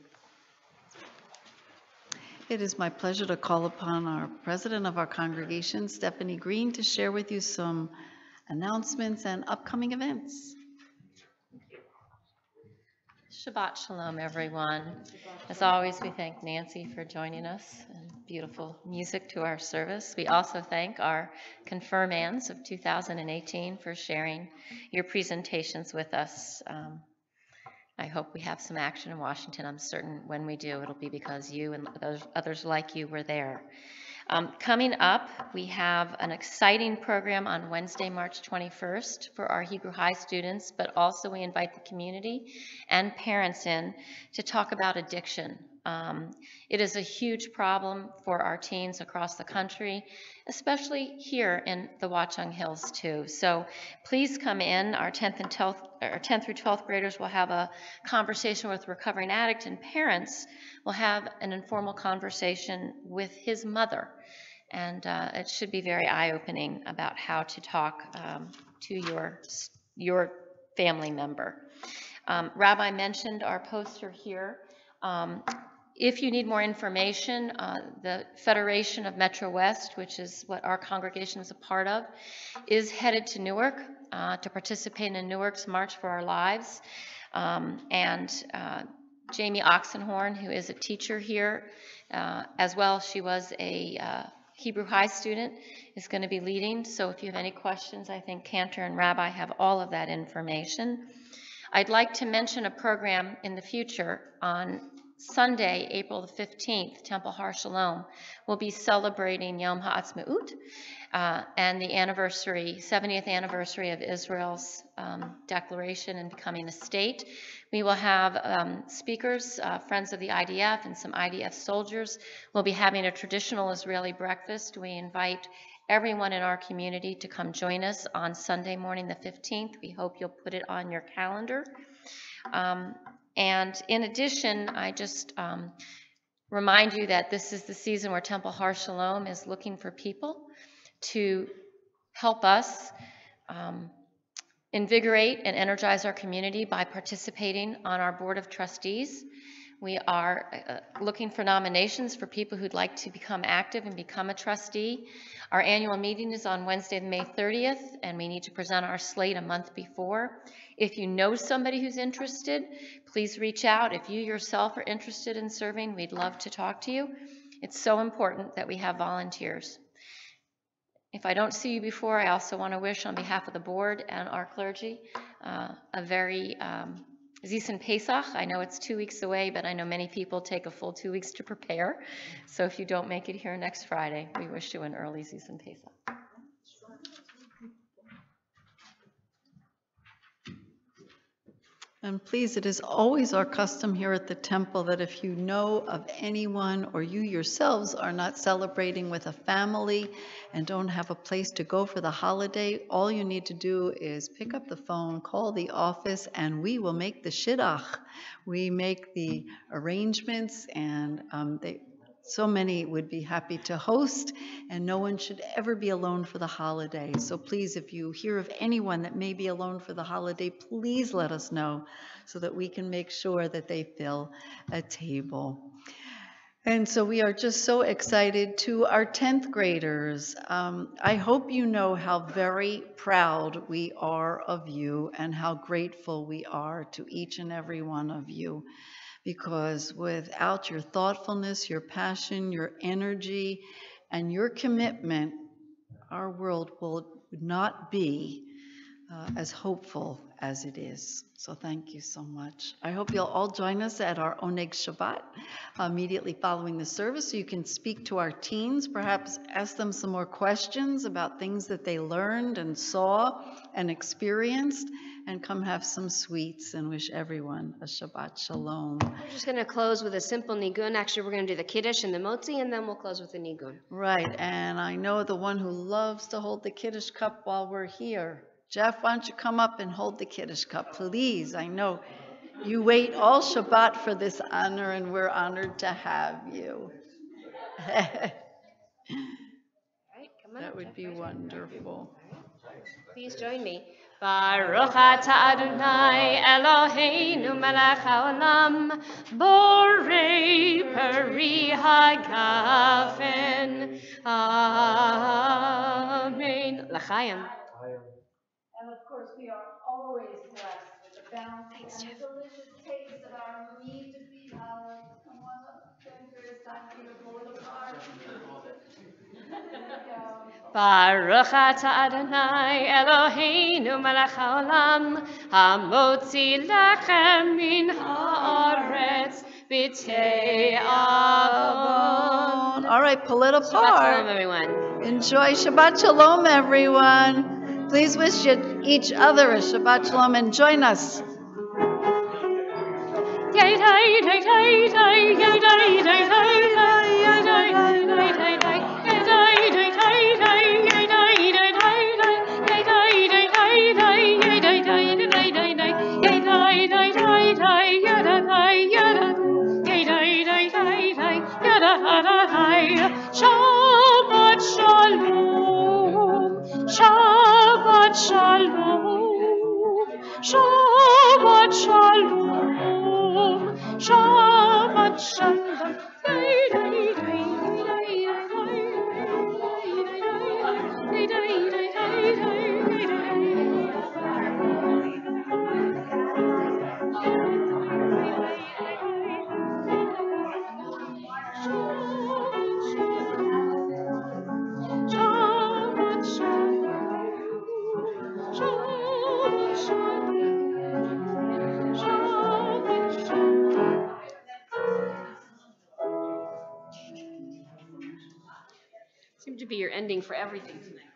Speaker 12: It is my pleasure to call upon our president of our congregation, Stephanie Green, to share with you some announcements and upcoming events.
Speaker 13: Shabbat Shalom, everyone. As always, we thank Nancy for joining us and beautiful music to our service. We also thank our confirmands of 2018 for sharing your presentations with us. I hope we have some action in Washington. I'm certain when we do, it'll be because you and others like you were there. Coming up, we have an exciting program on Wednesday, March 21st for our Hebrew High students, but also we invite the community and parents in to talk about addiction. It is a huge problem for our teens across the country, especially here in the Watchung Hills too. So please come in. Our 10th through 12th graders will have a conversation with recovering addict, and parents will have an informal conversation with his mother. And it should be very eye-opening about how to talk to your family member. Rabbi mentioned our poster here. If you need more information, the Federation of Metro West, which is what our congregation is a part of, is headed to Newark to participate in Newark's March for Our Lives. Jamie Oxenhorn, who is a teacher here, as well, she was a Hebrew High student, is going to be leading. So if you have any questions, I think Cantor and Rabbi have all of that information. I'd like to mention a program in the future. On Sunday, April the 15th, Temple Har Shalom will be celebrating Yom HaAtzmaut and the 70th anniversary of Israel's declaration and becoming a state. We will have speakers, friends of the IDF, and some IDF soldiers. We'll be having a traditional Israeli breakfast. We invite everyone in our community to come join us on Sunday morning the 15th. We hope you'll put it on your calendar. And in addition, I just remind you that this is the season where Temple Har Shalom is looking for people to help us invigorate and energize our community by participating on our Board of Trustees. We are looking for nominations for people who'd like to become active and become a trustee. Our annual meeting is on Wednesday, May 30th, and we need to present our slate a month before. If you know somebody who's interested, please reach out. If you yourself are interested in serving, we'd love to talk to you. It's so important that we have volunteers. If I don't see you before, I also want to wish on behalf of the board and our clergy a very Zisen Pesach. I know it's 2 weeks away, but I know many people take a full 2 weeks to prepare. So if you don't make it here next Friday, we wish you an early Zisen Pesach.
Speaker 2: And please, it is always our custom here at the temple that if you know of anyone or you yourselves are not celebrating with a family and don't have a place to go for the holiday, all you need to do is pick up the phone, call the office, and we will make the shidduch. We make the arrangements, and so many would be happy to host, and no one should ever be alone for the holiday. So please, if you hear of anyone that may be alone for the holiday, please let us know so that we can make sure that they fill a table. And so we are just so excited. To our 10th graders, I hope you know how very proud we are of you and how grateful we are to each and every one of you. Because without your thoughtfulness, your passion, your energy, and your commitment, our world would not be as hopeful as it is. So thank you so much. I hope you'll all join us at our Oneg Shabbat immediately following the service, so you can speak to our teens, perhaps ask them some more questions about things that they learned and saw and experienced, and come have some sweets, and wish everyone a Shabbat Shalom.
Speaker 12: We're just going to close with a simple nigun. Actually, we're going to do the Kiddush and the Motzi, and then we'll close with the nigun.
Speaker 2: Right, and I know the one who loves to hold the Kiddush cup while we're here. Jeff, why don't you come up and hold the Kiddush cup, please? I know you wait all Shabbat for this honor, and we're honored to have you.
Speaker 12: Right, come on
Speaker 2: That
Speaker 12: up,
Speaker 2: would
Speaker 12: Jeff.
Speaker 2: be wonderful.
Speaker 12: Please join me.
Speaker 1: Baruch atah Adonai Eloheinu melech haolam, borei peri hagafen. Amen. L'chaim.
Speaker 2: And of course, we are always blessed with the bounty and the delicious taste of our meat to be ours. Come on up, Center. It's time for you to pull it apart.
Speaker 1: Baruch atah Adonai Eloheinu melech haolam, hamotzi lechem min haaretz b'tei avon.
Speaker 2: All right, pull it apart.
Speaker 12: Shabbat Shalom, everyone.
Speaker 2: Enjoy Shabbat Shalom, everyone. Please wish each other a Shabbat Shalom and join us.
Speaker 5: Shabbat shalom, Shabbat shalom, Shabbat shalom, Shabbat shalom. Shabbat shalom, Shabbat shalom, Shabbat shalom.
Speaker 9: Seemed to be your ending for everything tonight.